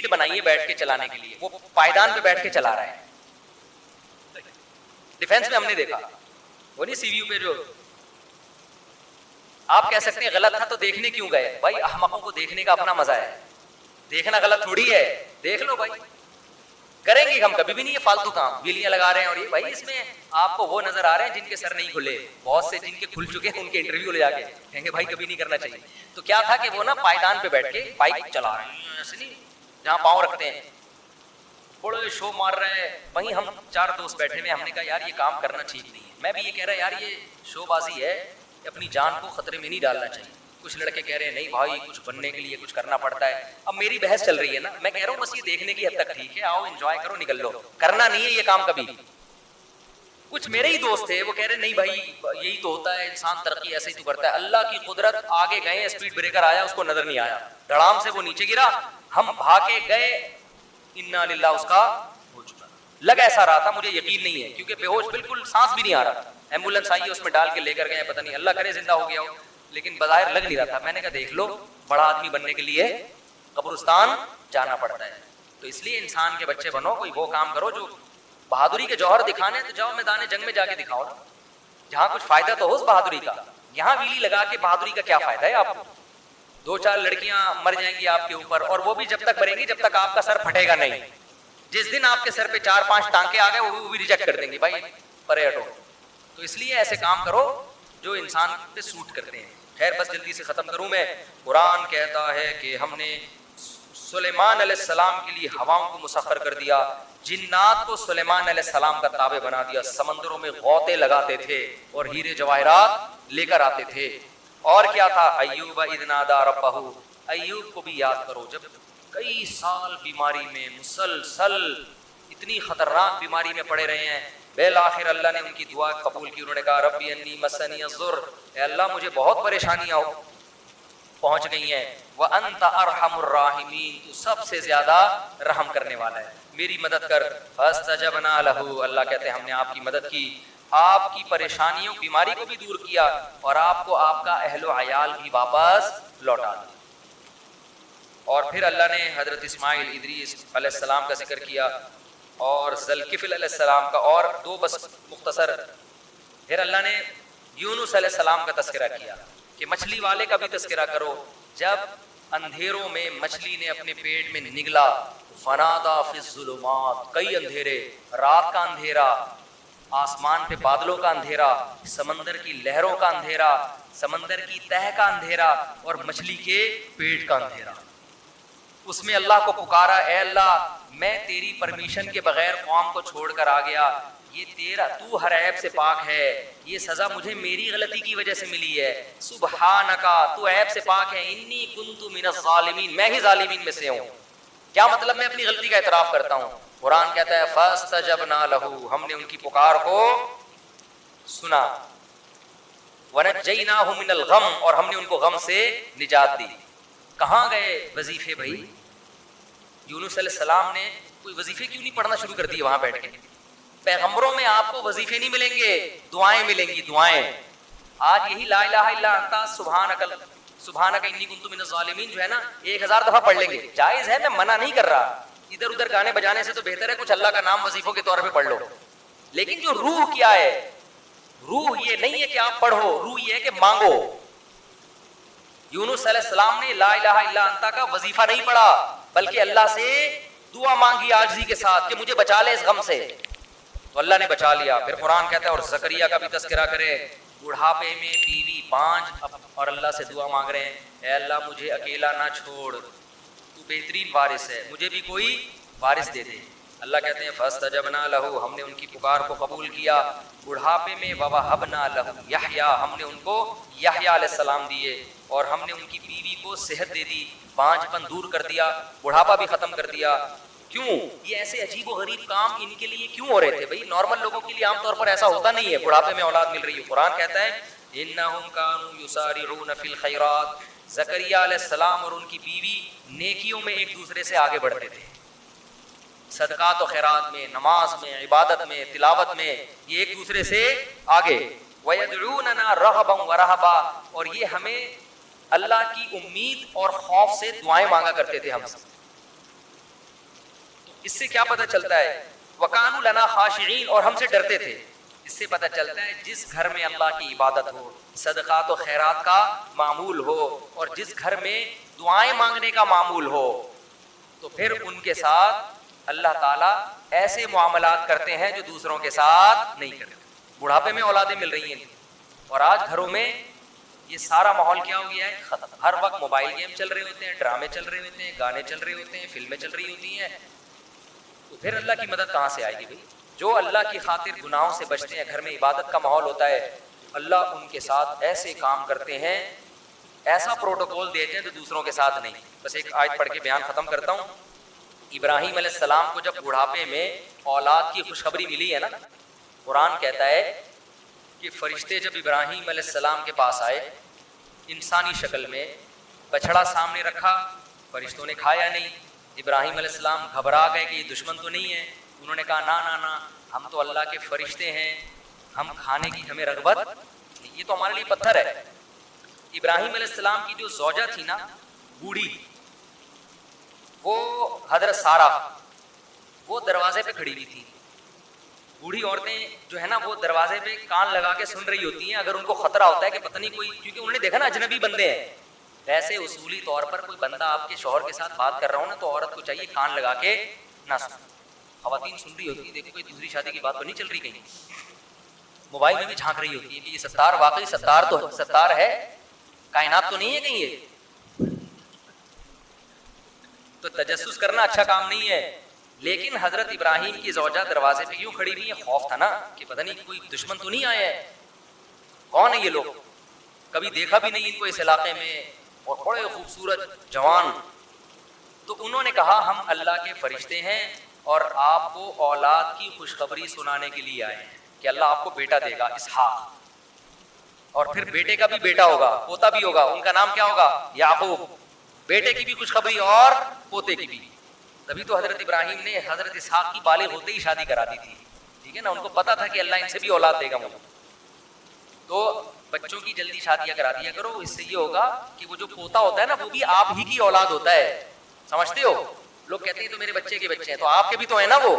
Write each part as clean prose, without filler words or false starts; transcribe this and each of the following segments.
بنائیے بیٹھ کے چلانے کے لیے, وہ پائیدان پہ بیٹھ کے چلا رہا ہے. ڈیفینس میں ہم نے دیکھا, وہ نہیں سی وی یو پہ جو آپ کہہ سکتے ہیں غلط تھا تو دیکھنے کیوں گئے. بھائی احمقوں کو دیکھنے کا اپنا مزہ ہے, دیکھنا غلط تھوڑی ہے, دیکھ لو بھائی. کریں گے ہم کبھی بھی نہیں یہ فالتو کام, ویلیاں لگا رہے ہیں. اور یہ بھائی اس میں آپ کو وہ نظر آ رہے ہیں جن کے سر نہیں کھلے, بہت سے جن کے کھل چکے ہیں ان کے انٹرویو لے جا کے کہیں گے بھائی کبھی نہیں کرنا چاہیے. تو کیا تھا کہ وہ نا پائیدان پہ بیٹھ کے بائک چلا رہے ہیں, ایسے نہیں جہاں پاؤں رکھتے ہیں, بڑے شو مار رہے ہیں. وہیں ہم 4 دوست بیٹھے ہوئے, ہم نے کہا یار یہ کام کرنا ٹھیک نہیں ہے. میں بھی یہ کہہ رہا یار یہ شو بازی ہے, اپنی جان کو خطرے میں نہیں ڈالنا چاہیے. کچھ لڑکے کہہ رہے ہیں نہیں بھائی کچھ بننے کے لیے کچھ کرنا پڑتا ہے. اب میری بحث چل رہی ہے نا, میں کہہ رہا ہوں بس یہ دیکھنے کی حد تک ٹھیک ہے, آؤ انجوائے کرو نکل لو, کرنا نہیں ہے یہ کام کبھی. کچھ میرے ہی دوست تھے وہ کہہ رہے نہیں بھائی یہی تو ہوتا ہے, انسان ترقی ایسے ہی تو کرتا ہے. اللہ کی قدرت, آگے گئے اسپیڈ بریکر آیا اس کو نظر نہیں آیا, دھڑام سے وہ نیچے گرا, ہم بھاگے گئے, انا للہ اس کا ہو چکا. لگ ایسا رہا تھا, مجھے یقین نہیں ہے کیونکہ بے ہوش بالکل, سانس بھی نہیں آ رہا. ایمبولینس آئی ہے اس میں ڈال کے لے کر گئے, پتہ نہیں اللہ کرے زندہ ہو گیا ہو, لیکن بظاہر لگ نہیں رہا تھا. میں نے کہا دیکھ لو بڑا آدمی بننے کے لیے قبرستان جانا پڑتا ہے. تو اس لیے انسان کے بچے بنو, کوئی وہ کام کرو جو بہادری کے جوہر دکھانے, تو جاؤ میدان جنگ میں جا کے دکھاؤ جہاں کچھ فائدہ تو ہو اس بہادری کا. یہاں ویلی لگا کے بہادری کا کیا فائدہ ہے آپ کو؟ 2-4 لڑکیاں مر جائیں گی آپ کے اوپر, اور وہ بھی جب تک مریں گی جب تک آپ کا سر پھٹے گا نہیں. جس دن آپ کے سر پہ 4-5 ٹانکے آ گئے وہ بھی ریجیکٹ کر دیں گے, بھائی پرے ہٹو. تو اس لیے ایسے کام کرو جو انسان پہ سوٹ کرتے ہیں. خیر بس جلدی سے ختم کروں میں. قرآن کہتا ہے کہ ہم نے سلیمان علیہ السلام کے لیے ہواؤں کو مسخر کر دیا, جنات کو سلیمان علیہ السلام کا تابع بنا دیا, سمندروں میں غوطے لگاتے تھے اور ہیرے جواہرات لے کر آتے تھے. اور کیا تھا, ایوب اذ نادی ربہ, ایوب کو بھی یاد کرو جب کئی سال بیماری میں مسلسل اتنی خطرناک بیماری میں پڑے رہے ہیں, بالآخر اللہ نے ان کی دعا قبول کی. انہوں نے کہا ربی انی مسنی الضر, اے اللہ مجھے بہت پریشانیاں پہنچ گئی ہیں, وانت ارحم الراحمین, تو سب سے زیادہ رحم کرنے والا ہے, میری مدد کر. فاستجبنا لہ, اللہ کہتے ہیں ہم نے آپ کی مدد کی, آپ کی پریشانیوں بیماری کو بھی دور کیا, اور آپ کو آپ کا اہل و عیال بھی واپس لوٹا دیا. اور پھر اللہ نے حضرت اسماعیل ادریس علیہ السلام کا ذکر کیا, اور ذوالکفل علیہ السلام کا, اور 2 بس مختصر. پھر اللہ نے یونس علیہ السلام کا تذکرہ کیا کہ مچھلی والے کا بھی تذکرہ کرو. جب اندھیروں میں مچھلی نے اپنے پیٹ میں نگلا, فنادا فی الظلمات, کئی اندھیرے, رات کا اندھیرا, آسمان پہ بادلوں کا اندھیرا, سمندر کی لہروں کا اندھیرا, سمندر کی تہہ کا اندھیرا, اور مچھلی کے پیٹ کا اندھیرا. اس میں اللہ کو پکارا, اے اللہ میں تیری پرمیشن کے بغیر قوم کو چھوڑ کر آ گیا, یہ تیرا, تو ہر عیب سے پاک ہے, یہ سزا مجھے میری غلطی کی وجہ سے ملی ہے. سبحانکا, تو عیب سے پاک ہے, انی کنت من الظالمین, میں ہی ظالمین میں سے ہوں. کیا مطلب, میں اپنی غلطی کا اعتراف کرتا ہوں. قرآن کہتا ہے فاستجبنا لہ, ہم نے ان کی پکار کو سنا, ونجیناہ من الغم, اور ہم نے ان کو غم سے نجات دی. کہاں گئے وظیفے بھائی؟ یونس علیہ السلام نے کوئی وظیفے کیوں نہیں پڑھنا شروع کر دیے وہاں بیٹھ کے؟ پیغمبروں میں آپ کو وظیفے نہیں ملیں گے, دعائیں ملیں گی, دعائیں. آج یہی لا الہ الا انت سبحانک انی کنت من الظالمین جو ہے نا 1000 دفعہ پڑھ لیں گے, جائز ہے, میں منع نہیں کر رہا. ادھر ادھر گانے بجانے سے تو بہتر ہے کچھ اللہ کا نام وظیفوں کے طور پہ پڑھ لو. لیکن جو روح کیا ہے, روح یہ نہیں ہے کہ آپ پڑھو, روح یہ ہے کہ مانگو. یونس علیہ السلام نے لا الہ الا انت کا وظیفہ نہیں پڑھا, بلکہ اللہ سے دعا مانگی عاجزی کے ساتھ کہ مجھے بچا لے اس غم سے, تو اللہ نے بچا لیا. پھر قرآن کہتا ہے, اور زکریا کا بھی تذکرہ کرے, بڑھاپے میں بیوی 5, اور اللہ سے دعا مانگ رہے ہیں, اے اللہ مجھے اکیلا نہ چھوڑ, تو بہترین وارث ہے, مجھے بھی کوئی وارث دے دے. اللہ کہتے ہیں فاستجبنا لہ, ہم نے ان کی پکار کو قبول کیا. بڑھاپے میں ووہبنا لہ یحییٰ, ہم نے ان کو یحییٰ علیہ السلام دیے, اور ہم نے ان کی بیوی کو صحت دے دی, 5 پن دور کر دیا, بڑھاپا بھی ختم کر دیا. کیوں یہ ایسے عجیب و غریب کام ان کے لیے کیوں ہو رہے تھے بھائی؟ نارمل لوگوں کے لیے عام طور پر ایسا ہوتا نہیں ہے, بڑھاپے میں اولاد مل رہی ہے. قرآن کہتا ہے انہم کانوا یسارعون فی الخیرات, زکریا علیہ السلام اور ان کی بیوی نیکیوں میں ایک دوسرے سے آگے بڑھتے تھے, صدقات و خیرات میں, نماز میں, عبادت میں, تلاوت میں, یہ ایک دوسرے سے آگے. وَيَدْعُونَنَا رَغَبًا وَرَهَبًا, اور یہ ہمیں اللہ کی امید اور خوف سے دعائیں مانگا کرتے تھے ہم سے. اس سے کیا پتہ چلتا ہے؟ وَكَانُوا لَنَا خَاشِعِينَ، اور ہم سے ڈرتے تھے. اس سے پتہ چلتا ہے جس گھر میں اللہ کی عبادت ہو، صدقات و خیرات کا معمول ہو، اور جس گھر میں دعائیں مانگنے کا معمول ہو، تو پھر ان کے ساتھ اللہ تعالیٰ ایسے معاملات کرتے ہیں جو دوسروں کے ساتھ نہیں کرتے. بڑھاپے میں اولادیں مل رہی ہیں، اور آج گھروں میں یہ سارا ماحول کیا ہو گیا ہے؟ ختم. ہر وقت موبائل گیم چل رہے ہوتے ہیں، ڈرامے چل رہے ہوتے ہیں، گانے چل رہے ہوتے ہیں، فلمیں چل رہی ہوتی ہیں. تو پھر اللہ کی مدد کہاں سے آئے گی بھائی؟ جو اللہ کی خاطر گناہوں سے بچتے ہیں، گھر میں عبادت کا ماحول ہوتا ہے، اللہ ان کے ساتھ ایسے کام کرتے ہیں، ایسا پروٹوکول دیتے ہیں جو دوسروں کے ساتھ نہیں. بس ایک آیت پڑھ کے بیان ختم کرتا ہوں. ابراہیم علیہ السلام کو جب بڑھاپے میں اولاد کی خوشخبری ملی ہے نا، قرآن کہتا ہے کہ فرشتے جب ابراہیم علیہ السلام کے پاس آئے انسانی شکل میں، بچڑا سامنے رکھا، فرشتوں نے کھایا نہیں. ابراہیم علیہ السلام گھبرا گئے کہ یہ دشمن تو نہیں ہے. انہوں نے کہا نا نا نا، ہم تو اللہ کے فرشتے ہیں، ہم کھانے کی ہمیں رغبت نہیں، یہ تو ہمارے لیے پتھر ہے. ابراہیم علیہ السلام کی جو زوجہ تھی نا، بوڑھی، وہ حضرت سارہ، وہ دروازے پہ کھڑی ہوئی تھی. بوڑھی عورتیں جو ہے نا، وہ دروازے پہ کان لگا کے سن رہی ہوتی ہیں. اگر ان کو خطرہ ہوتا ہے کہ پتہ نہیں کوئی، کیونکہ انہوں نے دیکھا نا اجنبی بندے ہیں. ویسے اصولی طور پر کوئی بندہ آپ کے شوہر کے ساتھ بات کر رہا ہو نا، تو عورت کو چاہیے کان لگا کے نہ سن. خواتین سن رہی ہوتی ہے، دیکھو کوئی دوسری شادی کی بات تو نہیں چل رہی کہیں. موبائل میں بھی جھانک رہی ہوتی ہے کہ یہ ستار واقعی ستار تو ستار ہے، کائنات تو نہیں ہے کہیں یہ. تو تجسس کرنا اچھا کام نہیں ہے. لیکن حضرت ابراہیم کی زوجہ دروازے پہ کیوں کھڑی ہوئی ہے؟ خوف تھا نا کہ پتہ نہیں کوئی دشمن تو نہیں آیا ہے. کون ہے یہ لوگ؟ کبھی دیکھا بھی نہیں ان کو اس علاقے میں، اور بڑے خوبصورت جوان. تو انہوں نے کہا ہم اللہ کے فرشتے ہیں اور آپ کو اولاد کی خوشخبری سنانے کے لیے آئے ہیں کہ اللہ آپ کو بیٹا دے گا، اسحاق، اور پھر بیٹے کا بھی بیٹا ہوگا، پوتا بھی ہوگا. ان کا نام کیا ہوگا؟ یعقوب. بیٹے کی بھی خوشخبری اور پوتے کی بھی. تبھی تو حضرت ابراہیم نے حضرت اسحاق کی بالغ ہوتے ہی شادی کرا دی تھی. ٹھیک ہے نا، ان کو پتا تھا کہ اللہ ان سے بھی اولاد دے گا مجھے. تو بچوں کی جلدی شادیاں کرا دیا کرو، اس سے یہ ہوگا کہ وہ جو پوتا ہوتا ہے نا، وہ بھی آپ ہی کی اولاد ہوتا ہے. سمجھتے ہو؟ لوگ کہتے ہیں تو میرے بچے کے بچے ہیں، تو آپ کے بھی تو ہیں نا وہ.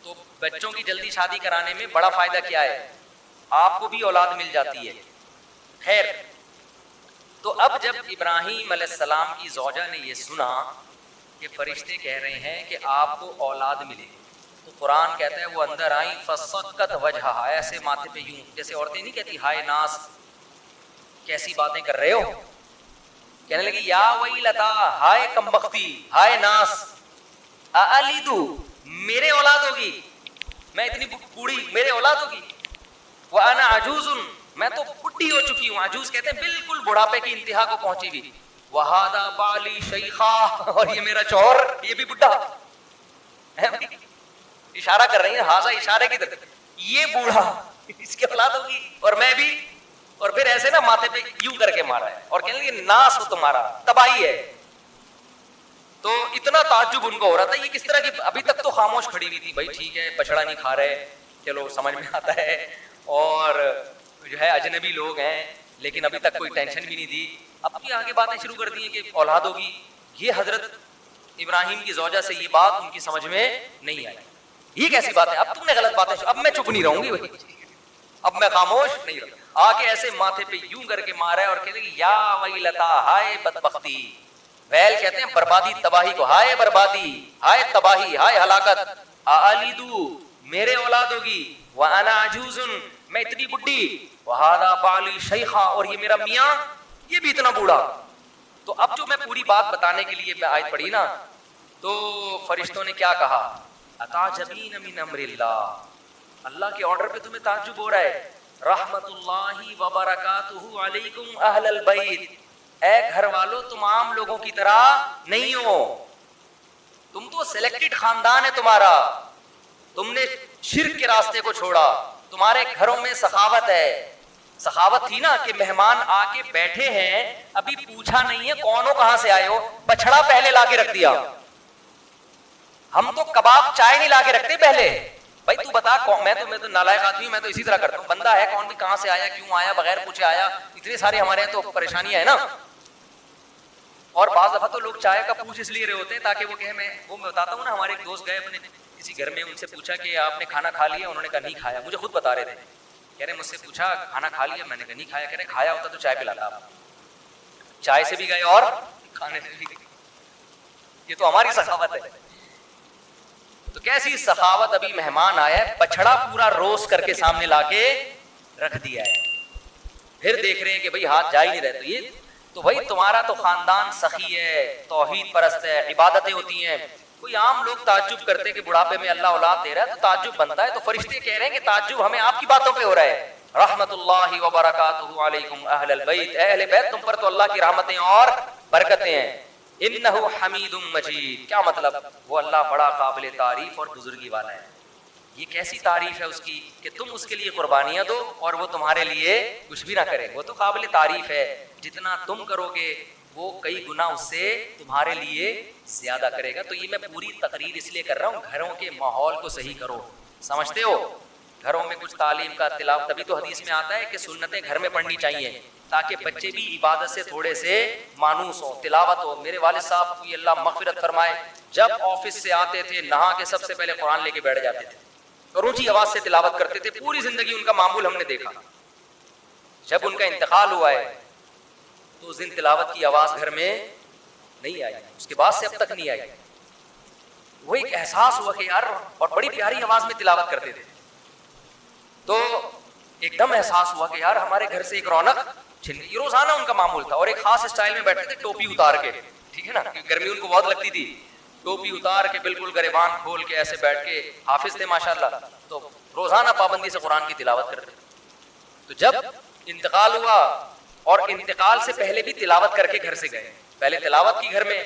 تو بچوں کی جلدی شادی کرانے میں بڑا فائدہ کیا ہے؟ آپ کو بھی اولاد مل جاتی ہے. خیر، تو اب جب ابراہیم علیہ السلام کی زوجہ نے یہ سنا کہ فرشتے کہہ رہے ہیں کہ آپ کو اولاد ملے، تو قرآن کہتا ہے وہ اندر آئیں فسقت وجہہا، ایسے ماتھے پہ یوں، جیسے عورتیں نہیں کہتی ہائے ناس کیسی باتیں کر رہے ہو، کہنے لگی یا ویلتا، ہائے کمبختی، ہائے ناس، الیدو، میرے اولاد ہوگی، میں اتنی بوڑھی، میرے اولاد ہوگی، وانا عجوز، میں تو بڈھی ہو چکی ہوں. عجوز کہتے ہیں بالکل بڑھاپے کی انتہا کو پہنچی ہوئی. وہذا بالی شیخا، اور یہ میرا شوہر یہ بھی بڈھا. اشارہ کر رہی ہیں، ہاضا اشارے کی طرف، یہ بوڑھا، اس کی اولاد ہوگی اور میں بھی. اور پھر ایسے نا ماتھے پہ یوں کر کے مارا ہے اور کہنے لگے ناس ہو تمہارا، تباہی ہے. تو اتنا تعجب ان کو ہو رہا تھا، یہ کس طرح کی، ابھی تک تو خاموش کھڑی ہوئی تھی. بھائی ٹھیک ہے، بچڑا نہیں کھا رہے، چلو سمجھ میں آتا ہے، اور جو ہے اجنبی لوگ ہیں، لیکن ابھی تک کوئی ٹینشن بھی نہیں دی. اب بھی آگے باتیں شروع کر دی ہیں کہ اولاد ہوگی. یہ حضرت ابراہیم کی زوجہ سے یہ بات ان کی سمجھ میں نہیں آئی. یہ کیسی بات ہے؟ اب تم نے غلط باتیں، اب میں چپ نہیں رہوں گی بھائی، اب میں خاموش نہیں رہوں. آ کے ایسے ماتھے پہ یوں کر کے مارا ہے اور کہتے ہیں یا ویلتا، ہائے بدبختی. ویل کہتے ہیں بربادی، تباہی کو، ہائے بربادی، ہائے تباہی، ہائے ہلاکت. الیدو، میرے اولاد ہوگی، وانا عجوز، میں اتنی بڈھی، وہذا بالی شیخا، اور یہ میرا میاں یہ بھی اتنا بوڑھا. تو اب جو میں پوری بات بتانے کے لیے میں آیت پڑھی نا، تو فرشتوں نے کیا کہا؟ اتعجبین من امر اللہ، اللہ کے آرڈر پہ تمہیں تعجب ہو رہا ہے. رحمت اللہ وبرکاتہ علیکم اہل البیت، اے گھر والو تم عام لوگوں کی طرح نہیں ہو، تم تو سلیکٹڈ خاندان ہے تمہارا، تم نے شرک کے راستے کو چھوڑا، تمہارے گھروں میں سخاوت ہے. سخاوت تھی نا کہ مہمان آ کے بیٹھے ہیں، ابھی پوچھا نہیں ہے کون ہو کہاں سے آئے ہو، بچڑا پہلے لا کے رکھ دیا. ہم تو کباب چائے نہیں لا کے رکھتے پہلے. بھائی تو بتا کون، میں تو نالائق آدمی ہوں، میں تو اسی طرح کرتا ہوں. بندہ ہے کون بھی، کہاں سے آیا، کیوں آیا، بغیر پوچھے آیا، اتنے سارے ہمارے یہاں تو پریشانیاں ہیں نا. اور بعض دفعہ تو لوگ چائے کا پوچھ اس لیے رہے ہوتے ہیں تاکہ وہ کہیں, میں بتاتا ہوں نا, ہمارے ایک دوست گئے اپنے کسی گھر میں, ان سے پوچھا کہ آپ نے کھانا کھا لیا؟ انہوں نے کہا نہیں کھایا. مجھے خود بتا رہے تھے, کہہ رہے مجھ سے پوچھا کھانا کھا لیا؟ میں نے کہا نہیں کھایا. کہہ رہے کھایا ہوتا تو چائے پلاتا آپ. چائے سے بھی گئے اور کھانے سے بھی گئے. یہ تو ہماری سخاوت ہے. تو کیسی سخاوت, ابھی مہمان آیا ہے, بچڑا پورا روسٹ کر کے سامنے لا کے رکھ دیا ہے, پھر دیکھ رہے ہیں کہ بھئی ہاتھ جا ہی نہیں رہے. تو یہ تو بھائی تمہارا تو خاندان سخی ہے, توحید پرست ہے, عبادتیں ہوتی ہیں. کوئی عام لوگ تعجب کرتے کہ بڑھاپے میں اللہ اولاد دے رہا ہے, تو تعجب بنتا ہے. تو فرشتے کہہ رہے ہیں کہ تعجب ہمیں آپ کی باتوں پہ ہو رہا ہے. رحمت اللہ وبرکاتہ علیکم اہل البیت, اہل بیت تم پر تو اللہ کی رحمتیں اور برکتیں ہیں. انہ حمید مجید, کیا مطلب؟ وہ اللہ بڑا قابل تعریف اور بزرگی والا ہے. یہ کیسی تعریف ہے اس کی کہ تم اس کے لیے قربانیاں دو اور وہ تمہارے لیے کچھ بھی نہ کرے. وہ تو قابل تعریف ہے, جتنا تم کرو گے وہ کئی گنا اس سے تمہارے لیے زیادہ کرے گا. تو یہ میں پوری تقریر اس لیے کر رہا ہوں, گھروں کے ماحول کو صحیح کرو. سمجھتے ہو, گھروں میں کچھ تعلیم کا تلاوت, تبھی تو حدیث میں آتا ہے کہ سنتیں گھر میں پڑھنی چاہیے تاکہ بچے بھی عبادت سے تھوڑے سے مانوس ہو, تلاوت ہو. میرے والد صاحب کو اللہ مغفرت فرمائے, جب آفس سے آتے تھے نہا کے سب سے پہلے قرآن لے کے بیٹھ جاتے تھے اور اونچی آواز سے تلاوت کرتے تھے. پوری زندگی ان کا معمول ہم نے دیکھا. جب ان کا انتقال ہوا ہے تو اس دن تلاوت کی آواز گھر میں نہیں آئی, اس کے بعد سے اب تک نہیں آئی. وہ ایک احساس ہوا کہ یار, اور بڑی پیاری آواز میں تلاوت کرتے تھے, تو ایک دم احساس ہوا کہ یار ہمارے گھر سے ایک رونق چھن گئی. روزانہ ان کا معمول تھا, اور ایک خاص اسٹائل میں بیٹھتے تھے, ٹوپی اتار کے, ٹھیک ہے نا, گرمی ان کو بہت لگتی تھی, ٹوپی اتار کے بالکل گریبان کھول کے ایسے بیٹھ کے, حافظ تھے ماشاءاللہ, تو روزانہ پابندی سے قرآن کی تلاوت کرتے. تو جب انتقال ہوا, اور انتقال سے پہلے بھی تلاوت کر کے گھر سے گئے, پہلے تلاوت کی گھر میں,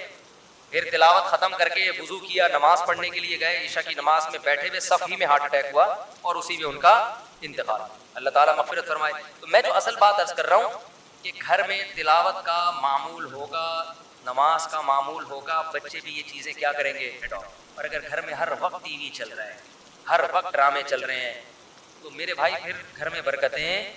پھر تلاوت ختم کر کے وضو کیا, نماز پڑھنے کے لیے گئے, عشاء کی نماز میں بیٹھے ہوئے صف ہی میں ہارٹ اٹیک ہوا اور اسی میں ان کا انتقال. اللہ تعالیٰ مغفرت فرمائے. تو میں جو اصل بات عرض کر رہا ہوں کہ گھر میں تلاوت کا معمول ہوگا, نماز کا معمول ہوگا, بچے بھی یہ چیزیں کیا کریں گے, اور اگر گھر میں ہر وقت ٹی وی چل رہا ہے, ہر وقت ڈرامے چل رہے ہیں, تو میرے بھائی پھر گھر میں برکتیں